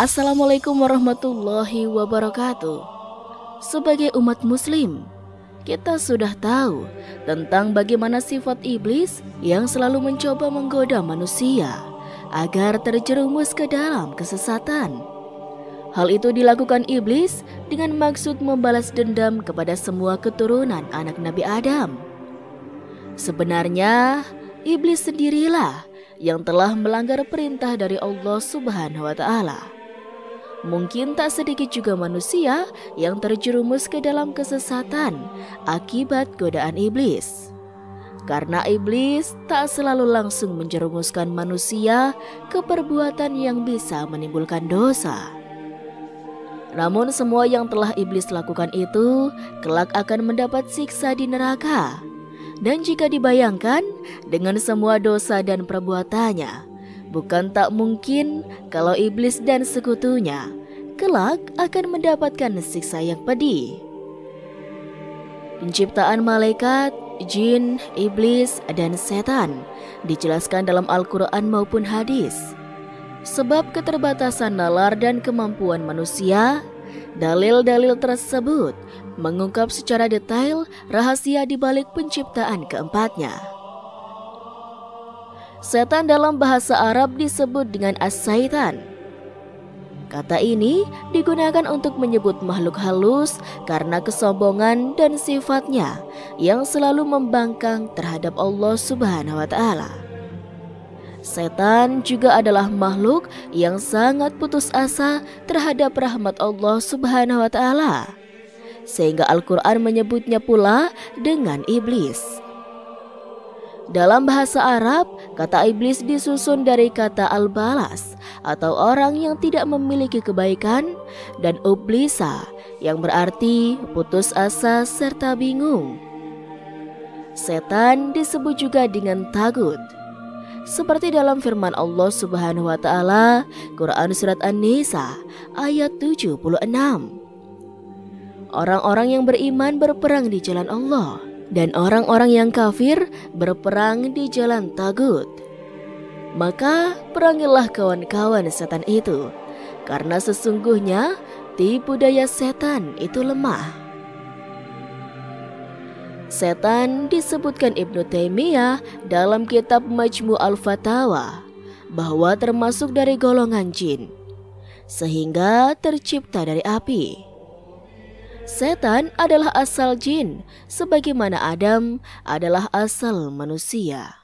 Assalamualaikum warahmatullahi wabarakatuh. Sebagai umat muslim, kita sudah tahu tentang bagaimana sifat iblis yang selalu mencoba menggoda manusia agar terjerumus ke dalam kesesatan. Hal itu dilakukan iblis dengan maksud membalas dendam kepada semua keturunan anak Nabi Adam. Sebenarnya, iblis sendirilah yang telah melanggar perintah dari Allah Subhanahu wa Ta'ala. Mungkin tak sedikit juga manusia yang terjerumus ke dalam kesesatan akibat godaan iblis. Karena iblis tak selalu langsung menjerumuskan manusia ke perbuatan yang bisa menimbulkan dosa. Namun semua yang telah iblis lakukan itu kelak akan mendapat siksa di neraka. Dan jika dibayangkan dengan semua dosa dan perbuatannya, bukan tak mungkin kalau iblis dan sekutunya kelak akan mendapatkan siksa yang pedih. Penciptaan malaikat, jin, iblis, dan setan dijelaskan dalam Al-Quran maupun hadis. Sebab keterbatasan nalar dan kemampuan manusia, dalil-dalil tersebut mengungkap secara detail rahasia di balik penciptaan keempatnya. Setan dalam bahasa Arab disebut dengan as-saitan. Kata ini digunakan untuk menyebut makhluk halus karena kesombongan dan sifatnya yang selalu membangkang terhadap Allah Subhanahu wa Ta'ala. Setan juga adalah makhluk yang sangat putus asa terhadap rahmat Allah Subhanahu wa Ta'ala, sehingga Al-Quran menyebutnya pula dengan iblis. Dalam bahasa Arab, kata iblis disusun dari kata al-balas atau orang yang tidak memiliki kebaikan, dan ublisa yang berarti putus asa serta bingung. Setan disebut juga dengan tagut. Seperti dalam firman Allah Subhanahu wa Ta'ala, Quran surat An-Nisa ayat 76. Orang-orang yang beriman berperang di jalan Allah, dan orang-orang yang kafir berperang di jalan tagut. Maka perangilah kawan-kawan setan itu, karena sesungguhnya tipu daya setan itu lemah. Setan disebutkan Ibnu Taimiyah dalam kitab Majmu' al-Fatawa bahwa termasuk dari golongan jin, sehingga tercipta dari api. Setan adalah asal jin, sebagaimana Adam adalah asal manusia.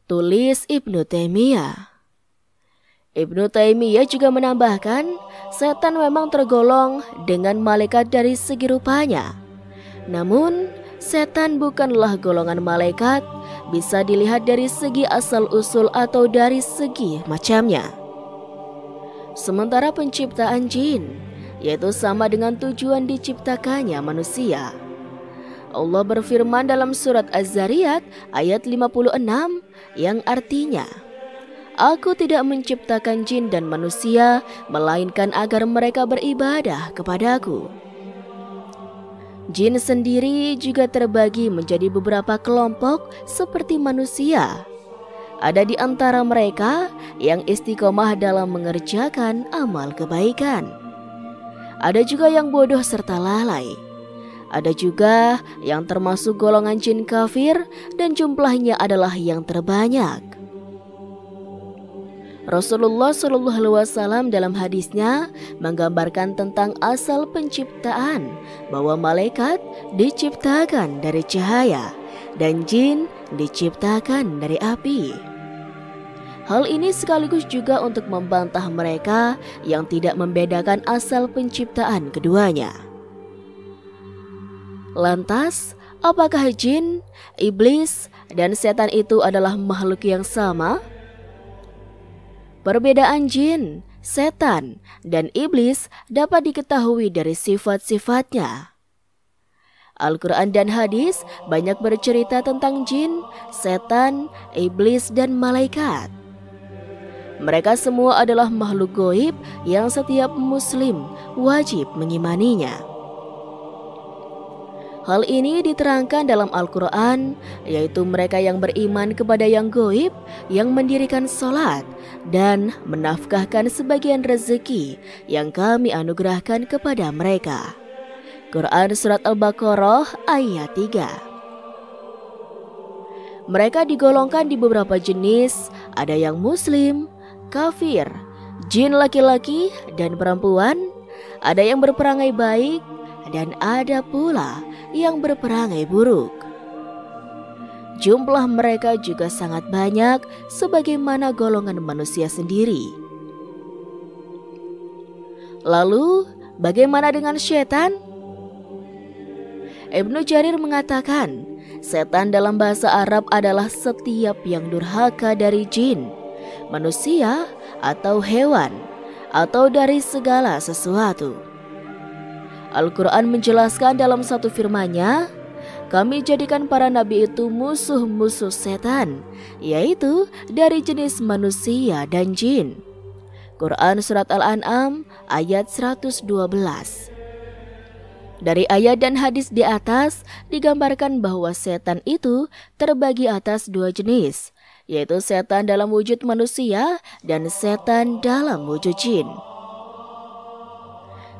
Tulis Ibnu Taimiyah. Ibnu Taimiyah juga menambahkan, setan memang tergolong dengan malaikat dari segi rupanya. Namun, setan bukanlah golongan malaikat, bisa dilihat dari segi asal-usul atau dari segi macamnya. Sementara penciptaan jin, yaitu sama dengan tujuan diciptakannya manusia. Allah berfirman dalam surat Az-Zariyat ayat 56 yang artinya, Aku tidak menciptakan jin dan manusia melainkan agar mereka beribadah kepadaku. Jin sendiri juga terbagi menjadi beberapa kelompok seperti manusia. Ada di antara mereka yang istiqomah dalam mengerjakan amal kebaikan. Ada juga yang bodoh serta lalai. Ada juga yang termasuk golongan jin kafir dan jumlahnya adalah yang terbanyak. Rasulullah SAW dalam hadisnya menggambarkan tentang asal penciptaan, bahwa malaikat diciptakan dari cahaya dan jin diciptakan dari api. Hal ini sekaligus juga untuk membantah mereka yang tidak membedakan asal penciptaan keduanya. Lantas, apakah jin, iblis, dan setan itu adalah makhluk yang sama? Perbedaan jin, setan, dan iblis dapat diketahui dari sifat-sifatnya. Al-Quran dan hadis banyak bercerita tentang jin, setan, iblis, dan malaikat. Mereka semua adalah makhluk gaib yang setiap muslim wajib mengimaninya. Hal ini diterangkan dalam Al-Quran, yaitu mereka yang beriman kepada yang gaib, yang mendirikan sholat, dan menafkahkan sebagian rezeki yang kami anugerahkan kepada mereka. Quran Surat Al-Baqarah ayat 3. Mereka digolongkan di beberapa jenis, ada yang muslim, kafir, jin laki-laki dan perempuan, ada yang berperangai baik, dan ada pula yang berperangai buruk. Jumlah mereka juga sangat banyak sebagaimana golongan manusia sendiri. Lalu, bagaimana dengan setan? Ibnu Jarir mengatakan, setan dalam bahasa Arab adalah setiap yang durhaka dari jin, manusia, atau hewan, atau dari segala sesuatu. Al-Quran menjelaskan dalam satu firman-Nya, kami jadikan para nabi itu musuh-musuh setan, yaitu dari jenis manusia dan jin. Quran Surat Al-An'am ayat 112. Dari ayat dan hadis di atas digambarkan bahwa setan itu terbagi atas dua jenis, yaitu setan dalam wujud manusia dan setan dalam wujud jin.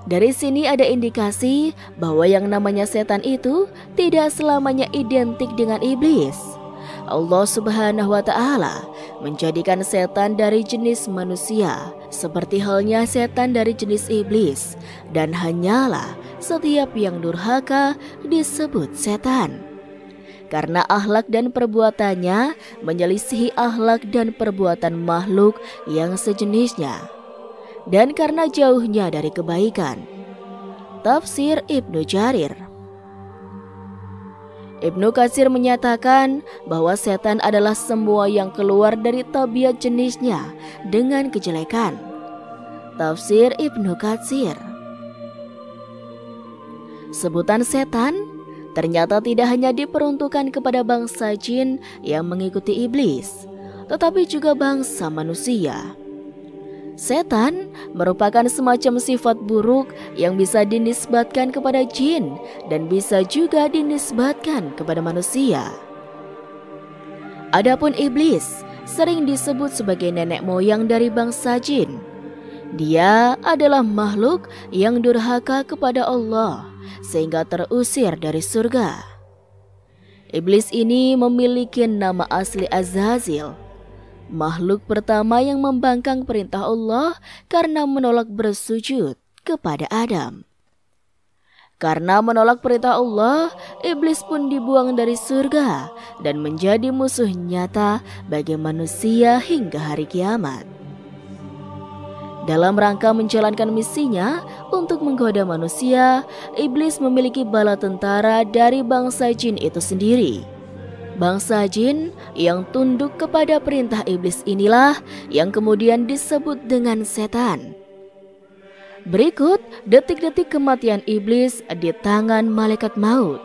Dari sini ada indikasi bahwa yang namanya setan itu tidak selamanya identik dengan iblis. Allah Subhanahu wa Ta'ala menjadikan setan dari jenis manusia, seperti halnya setan dari jenis iblis, dan hanyalah setiap yang durhaka disebut setan. Karena akhlak dan perbuatannya menyelisihi akhlak dan perbuatan makhluk yang sejenisnya, dan karena jauhnya dari kebaikan. Tafsir Ibnu Jarir. Ibnu Katsir menyatakan bahwa setan adalah semua yang keluar dari tabiat jenisnya dengan kejelekan. Tafsir Ibnu Katsir. Sebutan setan ternyata tidak hanya diperuntukkan kepada bangsa jin yang mengikuti iblis, tetapi juga bangsa manusia. Setan merupakan semacam sifat buruk yang bisa dinisbatkan kepada jin dan bisa juga dinisbatkan kepada manusia. Adapun iblis sering disebut sebagai nenek moyang dari bangsa jin. Dia adalah makhluk yang durhaka kepada Allah sehingga terusir dari surga. Iblis ini memiliki nama asli Azazil, makhluk pertama yang membangkang perintah Allah karena menolak bersujud kepada Adam. Karena menolak perintah Allah, iblis pun dibuang dari surga dan menjadi musuh nyata bagi manusia hingga hari kiamat. Dalam rangka menjalankan misinya untuk menggoda manusia, iblis memiliki bala tentara dari bangsa jin itu sendiri. Bangsa jin yang tunduk kepada perintah iblis inilah yang kemudian disebut dengan setan. Berikut detik-detik kematian iblis di tangan malaikat maut.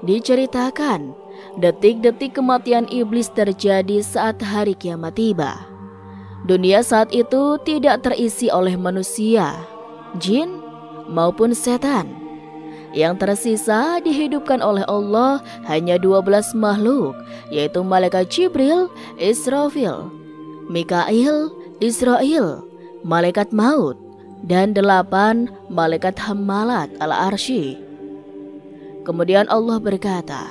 Diceritakan, detik-detik kematian iblis terjadi saat hari kiamat tiba. Dunia saat itu tidak terisi oleh manusia, jin, maupun setan. Yang tersisa dihidupkan oleh Allah hanya 12 makhluk, yaitu malaikat Jibril, Israfil, Mikail, Israel, malaikat maut, dan 8 malaikat hammalat al-arsy. Kemudian Allah berkata,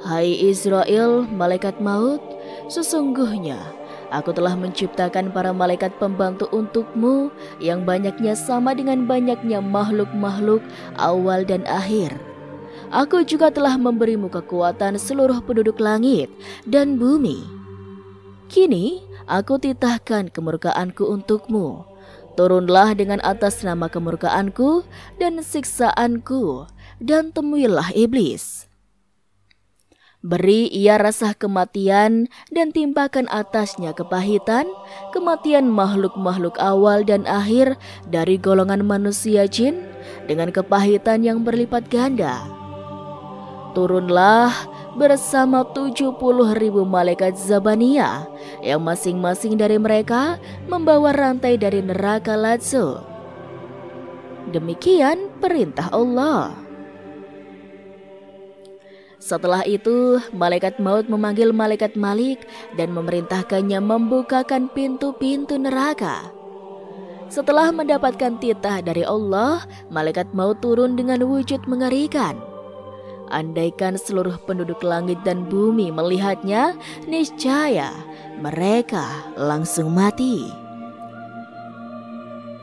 "Hai Israel, malaikat maut, sesungguhnya Aku telah menciptakan para malaikat pembantu untukmu yang banyaknya sama dengan banyaknya makhluk-makhluk awal dan akhir. Aku juga telah memberimu kekuatan seluruh penduduk langit dan bumi. Kini aku titahkan kemurkaanku untukmu. Turunlah dengan atas nama kemurkaanku dan siksaanku dan temuilah iblis. Beri ia rasa kematian dan timpakan atasnya kepahitan, kematian makhluk-makhluk awal dan akhir dari golongan manusia jin dengan kepahitan yang berlipat ganda. Turunlah bersama 70.000 malaikat Zabaniyah yang masing-masing dari mereka membawa rantai dari neraka Lazzo. Demikian perintah Allah." Setelah itu, malaikat maut memanggil malaikat Malik dan memerintahkannya membukakan pintu-pintu neraka. Setelah mendapatkan titah dari Allah, malaikat maut turun dengan wujud mengerikan. Andaikan seluruh penduduk langit dan bumi melihatnya, niscaya mereka langsung mati.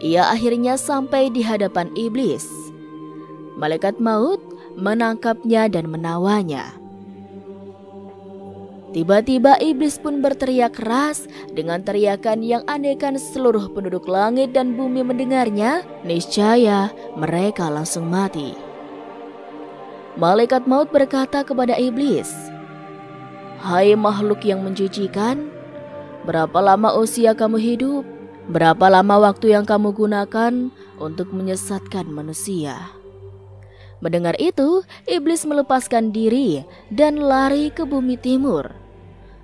Ia akhirnya sampai di hadapan iblis. Malaikat maut menangkapnya dan menawanya. Tiba-tiba iblis pun berteriak keras dengan teriakan yang andaikan seluruh penduduk langit dan bumi mendengarnya, niscaya mereka langsung mati. Malaikat maut berkata kepada iblis, "Hai makhluk yang menjijikan, berapa lama usia kamu hidup? Berapa lama waktu yang kamu gunakan untuk menyesatkan manusia?" Mendengar itu, iblis melepaskan diri dan lari ke bumi timur.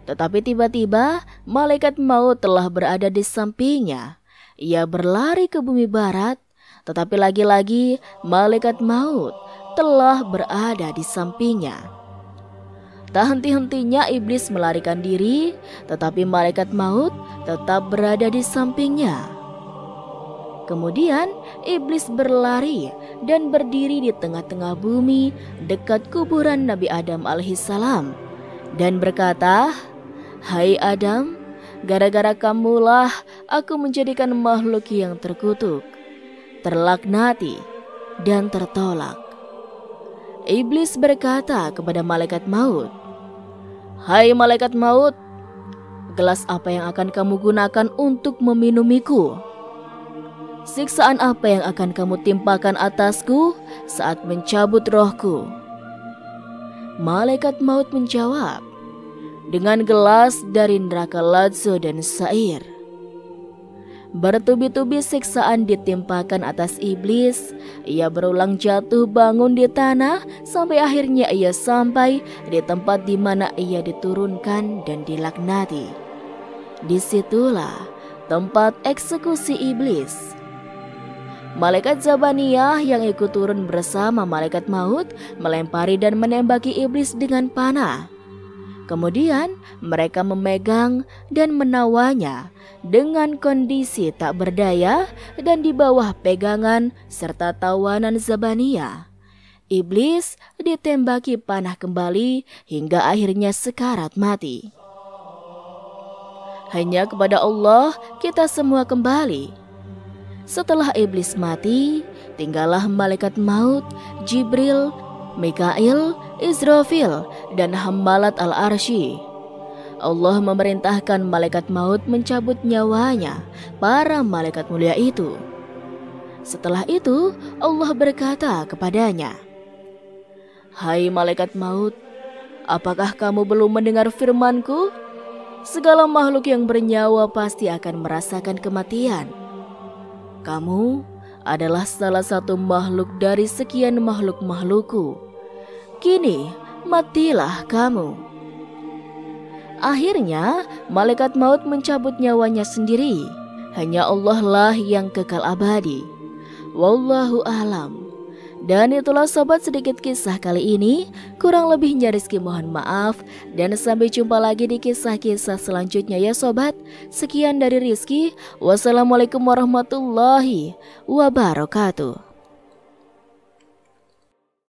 Tetapi tiba-tiba, malaikat maut telah berada di sampingnya. Ia berlari ke bumi barat, tetapi lagi-lagi malaikat maut telah berada di sampingnya. Tak henti-hentinya iblis melarikan diri, tetapi malaikat maut tetap berada di sampingnya. Kemudian iblis berlari dan berdiri di tengah-tengah bumi dekat kuburan Nabi Adam alaihissalam dan berkata, "Hai Adam, gara-gara kamulah aku menjadikan makhluk yang terkutuk, terlaknati dan tertolak." Iblis berkata kepada malaikat maut, "Hai malaikat maut, gelas apa yang akan kamu gunakan untuk meminumiku? Siksaan apa yang akan kamu timpakan atasku saat mencabut rohku?" Malaikat maut menjawab, "Dengan gelas dari neraka Lazzo dan Sa'ir." Bertubi-tubi siksaan ditimpakan atas iblis. Ia berulang jatuh bangun di tanah sampai akhirnya ia sampai di tempat di mana ia diturunkan dan dilaknati. Disitulah tempat eksekusi iblis. Malaikat Zabaniyah yang ikut turun bersama malaikat maut melempari dan menembaki iblis dengan panah. Kemudian mereka memegang dan menawanya dengan kondisi tak berdaya dan di bawah pegangan serta tawanan Zabaniyah. Iblis ditembaki panah kembali hingga akhirnya sekarat mati. Hanya kepada Allah kita semua kembali. Setelah iblis mati, tinggallah malaikat maut, Jibril, Mikail, Israfil, dan Hammalat al-Arsy. Allah memerintahkan malaikat maut mencabut nyawanya para malaikat mulia itu. Setelah itu, Allah berkata kepadanya, "Hai malaikat maut, apakah kamu belum mendengar firman-Ku? Segala makhluk yang bernyawa pasti akan merasakan kematian. Kamu adalah salah satu makhluk dari sekian makhluk-makhlukku. Kini matilah kamu." Akhirnya malaikat maut mencabut nyawanya sendiri. Hanya Allah lah yang kekal abadi. Wallahu a'lam. Dan itulah sobat sedikit kisah kali ini. Kurang lebihnya Rizky mohon maaf. Dan sampai jumpa lagi di kisah-kisah selanjutnya ya sobat. Sekian dari Rizky. Wassalamualaikum warahmatullahi wabarakatuh.